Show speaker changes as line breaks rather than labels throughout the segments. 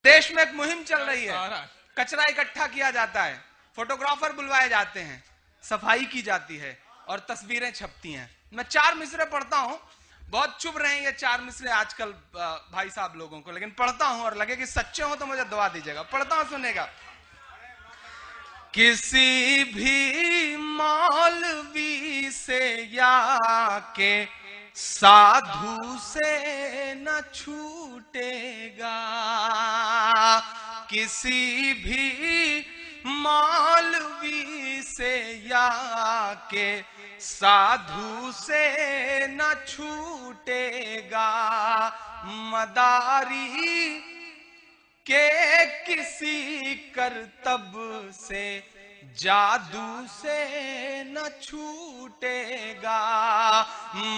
देश में एक मुहिम चल रही है, कचरा इकट्ठा किया जाता है, फोटोग्राफर बुलवाए जाते हैं, सफाई की जाती है और तस्वीरें छपती हैं। मैं 4 मिसरे पढ़ता हूं, बहुत चुभ रहे हैं ये 4 मिसरे आजकल भाई साहब लोगों को, लेकिन पढ़ता हूं और लगे कि सच्चे हो तो मुझे दुआ दीजिएगा। पढ़ता हूं, सुनेगा। किसी भी मौलवी से या के साधु से न छूटेगा, किसी भी मौलवी से या के साधु से न छूटेगा, मदारी के किसी करतब से जादू से न छूटेगा,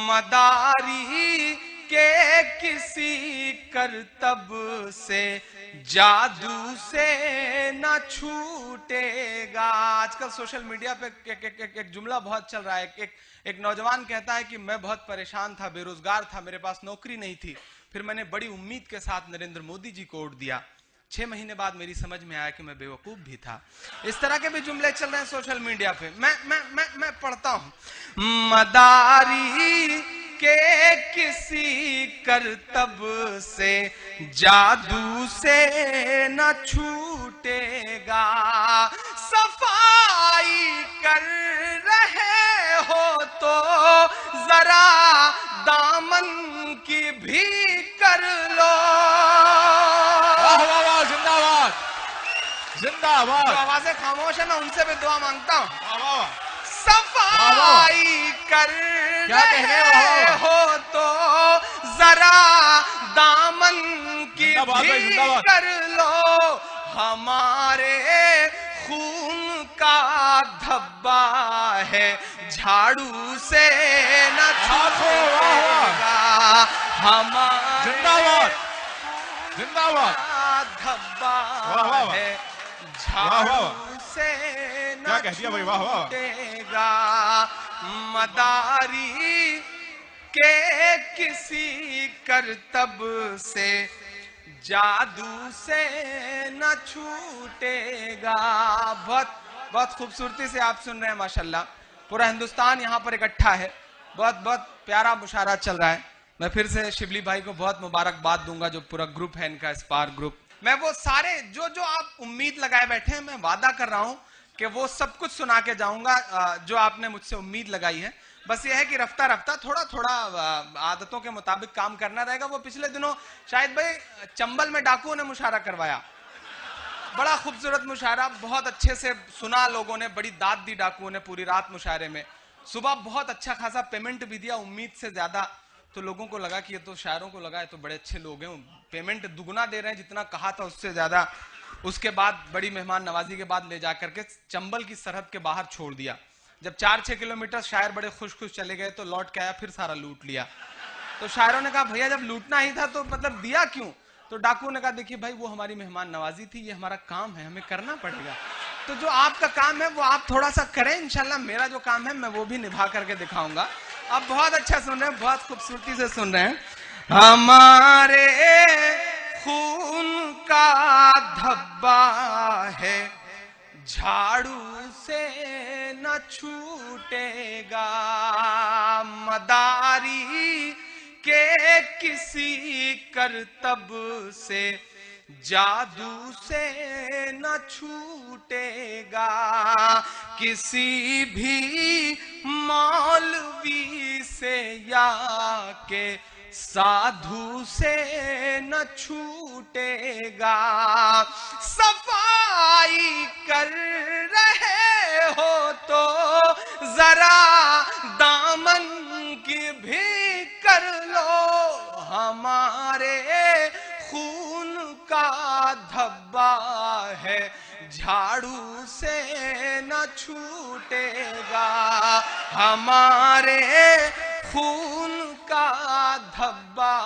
मदारी के किसी करतब से जादू से न छूटेगा। आजकल सोशल मीडिया पे एक जुमला बहुत चल रहा है। एक नौजवान कहता है कि मैं बहुत परेशान था, बेरोजगार था, मेरे पास नौकरी नहीं थी, फिर मैंने बड़ी उम्मीद के साथ नरेंद्र मोदी जी को वोट दिया, 6 महीने बाद मेरी समझ में आया कि मैं बेवकूफ भी था। इस तरह के भी जुमले चल रहे हैं सोशल मीडिया पे। मैं पढ़ता हूं। मदारी के किसी करतब से जादू से न छूटेगा, सफाई कर रहे हो तो जरा दामन की भी कर लो।
जिंदाबाद जिंदाबाद।
जो आवाजें खामोश है मैं उनसे भी दुआ मांगता हूं। सफाई कर रहे हो तो जरा दामन की भी कर लो, हमारे खून का धब्बा है झाड़ू से न छूटेगा, हमारे
जिंदाबाद जिंदाबाद
धब्बा है झाड़ू से न छूटेगा, मदारी के किसी करतब से जादू से न छूटेगा। बहुत खूबसूरती से आप सुन रहे हैं माशाल्लाह, पूरा हिंदुस्तान यहाँ पर इकट्ठा है, बहुत प्यारा मुशायरा चल रहा है। मैं फिर से शिबली भाई को बहुत मुबारकबाद दूंगा, जो पूरा ग्रुप है इनका, स्पार्क ग्रुप। मैं वो सारे जो आप उम्मीद लगाए बैठे हैं, मैं वादा कर रहा हूं कि वो सब कुछ सुना के जाऊंगा जो आपने मुझसे उम्मीद लगाई है। बस ये है कि रफ्ता रफ्ता थोड़ा आदतों के मुताबिक काम करना रहेगा। वो पिछले दिनों शायद भाई चंबल में डाकुओं ने मुशायरा करवाया, बड़ा खूबसूरत मुशायरा, बहुत अच्छे से सुना लोगों ने, बड़ी दाद दी डाकुओं ने पूरी रात मुशायरे में। सुबह बहुत अच्छा खासा पेमेंट भी दिया, उम्मीद से ज्यादा। तो लोगों को लगा कि ये तो शायरों को लगा है तो बड़े अच्छे लोग हैं, पेमेंट दुगुना दे रहे हैं, जितना कहा था उससे ज्यादा। उसके बाद बड़ी मेहमान नवाजी के बाद ले जाकर के चंबल की सरहद के बाहर छोड़ दिया। जब 4-6 किलोमीटर शायर बड़े खुश चले गए तो लौट के आया, फिर सारा लूट लिया। तो शायरों ने कहा भैया जब लूटना ही था तो मतलब दिया क्यों? तो डाकुओं ने कहा देखिए भाई वो हमारी मेहमान नवाजी थी, ये हमारा काम है, हमें करना पड़ेगा। तो जो आपका काम है वो आप थोड़ा सा करें, इंशाल्लाह मेरा जो काम है मैं वो भी निभा करके दिखाऊंगा। आप बहुत अच्छा सुन रहे हैं, बहुत खूबसूरती से सुन रहे हैं। हमारे खून का धब्बा है झाड़ू से न छूटेगा, मदारी के किसी करतब से जादू से न छूटेगा, किसी भी मौलवी से या के साधु से न छूटेगा, सफाई कर रहे हो तो जरा दामन की भी कर लो, हमारे खून का धब्बा है झाड़ू से न छूटेगा, हमारे खून का धब्बा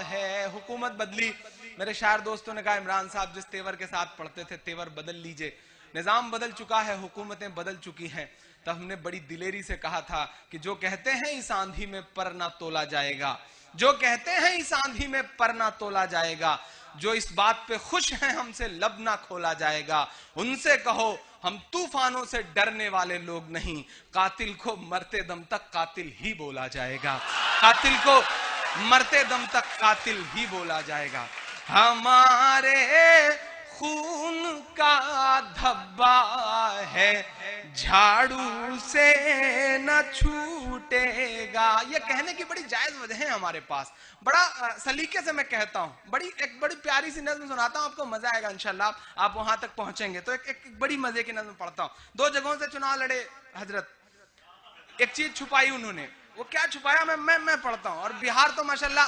है। हुकूमत बदली, मेरे शायर दोस्तों ने कहा इमरान साहब जिस तेवर के साथ पढ़ते थे तेवर बदल लीजिए, निजाम बदल चुका है, हुकूमतें बदल चुकी हैं। तब हमने बड़ी दिलेरी से कहा था कि जो कहते हैं इस आंधी में पर ना तोला जाएगा, जो कहते हैं इस आंधी में पर ना तोला जाएगा, जो इस बात पे खुश हैं हमसे लब ना खोला जाएगा, उनसे कहो हम तूफानों से डरने वाले लोग नहीं, कातिल को मरते दम तक कातिल ही बोला जाएगा, कातिल को मरते दम तक कातिल ही बोला जाएगा। हमारे खून का धब्बा है, झाड़ू से न छूटेगा। ये कहने की बड़ी जायज वजह है हमारे पास, बड़ा सलीके से मैं कहता हूं। एक बड़ी प्यारी सी नज़्म सुनाता हूं, आपको मजा आएगा इंशाल्लाह, आप वहां तक पहुंचेंगे तो। एक बड़ी मजे की नज़्म पढ़ता हूं। 2 जगहों से चुनाव लड़े हजरत, एक चीज छुपाई उन्होंने, वो क्या छुपाया मैं पढ़ता हूं। और बिहार तो माशाल्लाह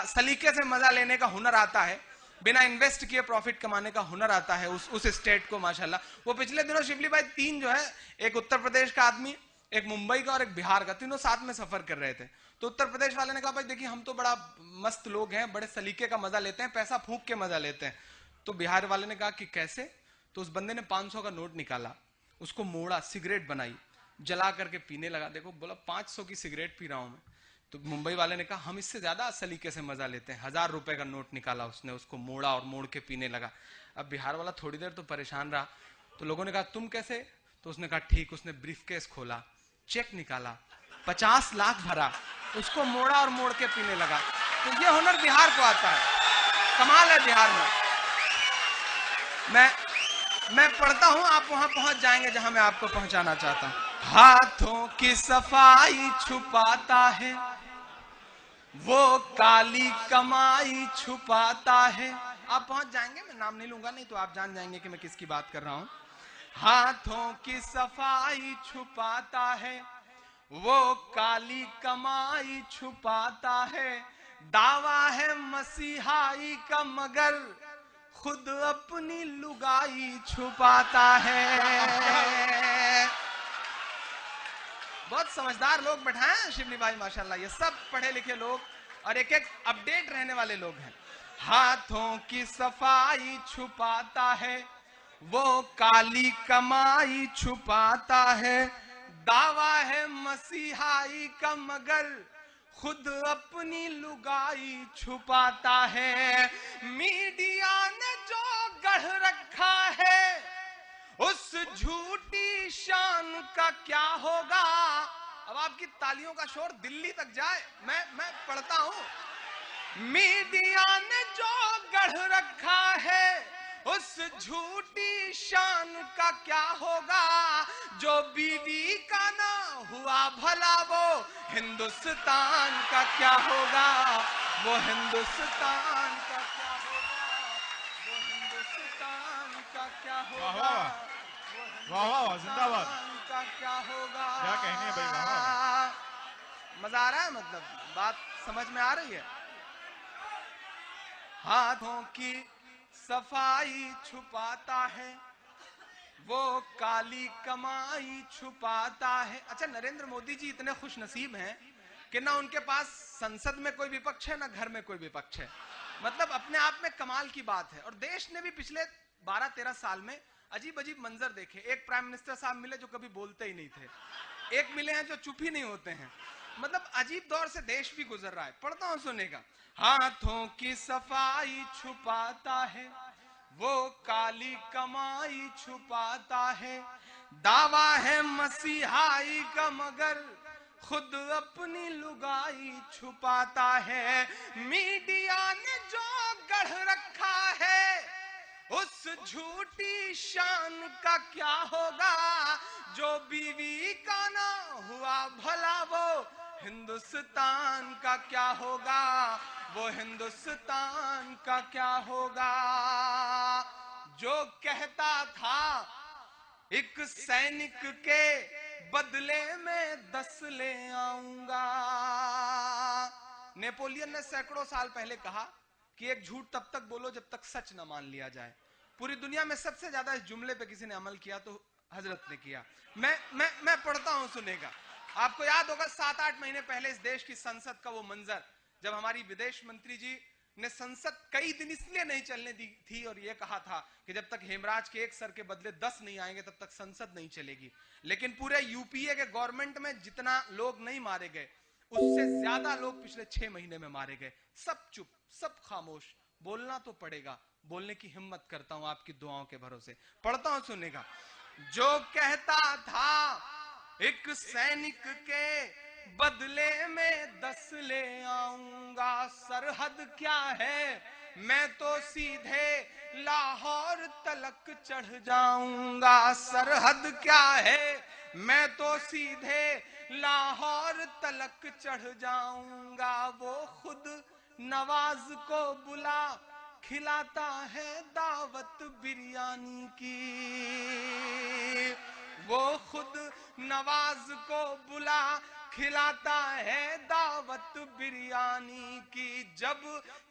सलीके से मजा लेने का हुनर आता है, बिना इन्वेस्ट किए प्रॉफिट कमाने का हुनर आता है उस स्टेट को माशाल्लाह। वो पिछले दिनों शिवली भाई 3 जो है, एक उत्तर प्रदेश का आदमी, एक मुंबई का और एक बिहार का, तीनों साथ में सफर कर रहे थे। तो उत्तर प्रदेश वाले ने कहा भाई देखिए हम तो बड़ा मस्त लोग हैं, बड़े सलीके का मजा लेते हैं, पैसा फूंक के मजा लेते हैं। तो बिहार वाले ने कहा कि कैसे? तो उस बंदे ने 500 का नोट निकाला, उसको मोड़ा, सिगरेट बनाई, जला करके पीने लगा। देखो बोला 500 की सिगरेट पी रहा हूं मैं। तो मुंबई वाले ने कहा हम इससे ज्यादा सलीके से मजा लेते हैं। 1000 रुपए का नोट निकाला उसने, उसको मोड़ा और मोड़ के पीने लगा। अब बिहार वाला थोड़ी देर तो परेशान रहा, तो लोगों ने कहा तुम कैसे? तो उसने कहा ठीक। उसने ब्रीफकेस खोला, चेक निकाला, 50 लाख भरा, उसको मोड़ा और मोड़ के पीने लगा। तो ये हुनर बिहार को आता है, कमाल है बिहार में। मैं पढ़ता हूं, आप वहां पहुंच जाएंगे जहां मैं आपको पहुंचाना चाहता हूं। हाथों की सफाई छुपाता है, वो काली कमाई छुपाता है। आप पहुंच जाएंगे, मैं नाम नहीं लूंगा, नहीं तो आप जान जाएंगे कि मैं किसकी बात कर रहा हूं। हाथों की सफाई छुपाता है, वो काली कमाई छुपाता है। दावा है मसीहाई का मगर खुद अपनी लुगाई छुपाता है। बहुत समझदार लोग बैठाए हैं शिवली भाई माशाल्लाह, ये सब पढ़े लिखे लोग और एक अपडेट रहने वाले लोग हैं। हाथों की सफाई छुपाता है, वो काली कमाई छुपाता है। दावा है मसीहाई का मगर खुद अपनी लुगाई छुपाता है। मीडिया ने जो गढ़ रखा है उस झूठी शान का क्या होगा। अब आपकी तालियों का शोर दिल्ली तक जाए, मैं पढ़ता हूं। मीडिया ने जो गढ़ रखा है उस झूठी शान का क्या होगा। जो बीवी का ना हुआ भला वो हिंदुस्तान का क्या होगा। वो हिंदुस्तान का क्या होगा, वो हिंदुस्तान का क्या होगा,
वाह वाह, जिंदाबाद
का क्या होगा।
क्या कहने हैं भाई, वाह।
मजा आ रहा है, मतलब बात समझ में आ रही है। हाथों की सफाई छुपाता है, वो काली कमाई छुपाता है। अच्छा, नरेंद्र मोदी जी इतने खुश नसीब हैं कि ना उनके पास संसद में कोई विपक्ष है ना घर में कोई विपक्ष है। मतलब अपने आप में कमाल की बात है। और देश ने भी पिछले 12-13 साल में अजीब अजीब मंजर देखे। एक प्राइम मिनिस्टर साहब मिले जो कभी बोलते ही नहीं थे, एक मिले हैं जो चुप ही नहीं होते हैं। मतलब अजीब दौर से देश भी गुजर रहा है। पढ़ता हूं, सुनेगा। हाथों की सफाई छुपाता है, वो काली कमाई छुपाता है। दावा है मसीहाई का मगर खुद अपनी लुगाई छुपाता है। मीडिया ने जो गढ़ रखा है उस झूठी शान का क्या होगा। जो बीवी का ना हुआ भला वो हिंदुस्तान का क्या होगा। वो हिंदुस्तान का क्या होगा। जो कहता था एक सैनिक के बदले में 10 ले आऊंगा। नेपोलियन ने सैकड़ों साल पहले कहा कि एक झूठ तब तक बोलो जब तक सच न मान लिया जाए। पूरी दुनिया में सबसे ज्यादा इस जुमले पे किसी ने अमल किया तो हजरत ने किया। मैं पढ़ता हूं, सुनेगा। आपको याद होगा 7-8 महीने पहले इस देश की संसद का वो मंजर, जब हमारी विदेश मंत्री जी ने संसद कई दिन इसलिए नहीं चलने दी थी और यह कहा था कि जब तक हेमराज के एक सर के बदले 10 नहीं आएंगे तब तक संसद नहीं चलेगी। लेकिन पूरे यूपीए के गवर्नमेंट में जितना लोग नहीं मारे गए उससे ज्यादा लोग पिछले 6 महीने में मारे गए। सब चुप, सब खामोश, बोलना तो पड़ेगा, बोलने की हिम्मत करता हूं आपकी दुआओं के भरोसे। पढ़ता हूं, सुनेगा। जो कहता था एक सैनिक के बदले में 10 ले आऊंगा, सरहद क्या है मैं तो सीधे लाहौर तलक चढ़ जाऊंगा। सरहद क्या है मैं तो सीधे लाहौर तलक चढ़ जाऊंगा। वो खुद नवाज को बुला खिलाता है दावत बिरयानी की। वो खुद नवाज को बुला खिलाता है दावत बिरयानी की। जब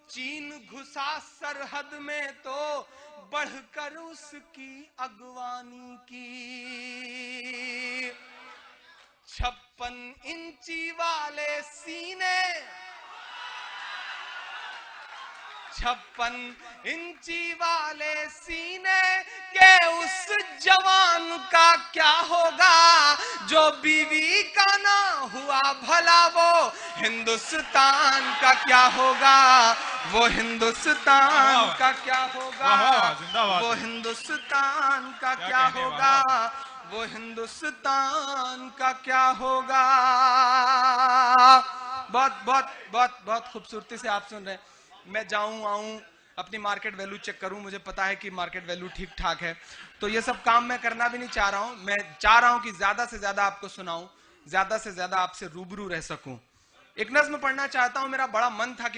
चीन घुसा सरहद में तो बढ़कर उसकी अगवानी की। 56 इंची वाले सीने, 56 इंची वाले सीने के उस जवान का क्या होगा जो बीवी का ना हुआ भला। वो हिंदुस्तान का क्या होगा, वो हिंदुस्तान का क्या होगा, वो हिंदुस्तान का क्या होगा, वो हिंदुस्तान का क्या होगा। बहुत बहुत बहुत बहुत खूबसूरती से आप सुन रहे हैं। मैं जाऊं आऊं अपनी मार्केट वैल्यू चेक करूं, मुझे पता है कि मार्केट वैल्यू ठीक ठाक है, तो ये सब काम मैं करना भी नहीं चाह रहा हूं। मैं चाह रहा हूं कि ज्यादा से ज्यादा आपको सुनाऊं, ज्यादा से ज्यादा आपसे रूबरू रह सकूं। एक नज्म पढ़ना चाहता हूं, मेरा बड़ा मन था कि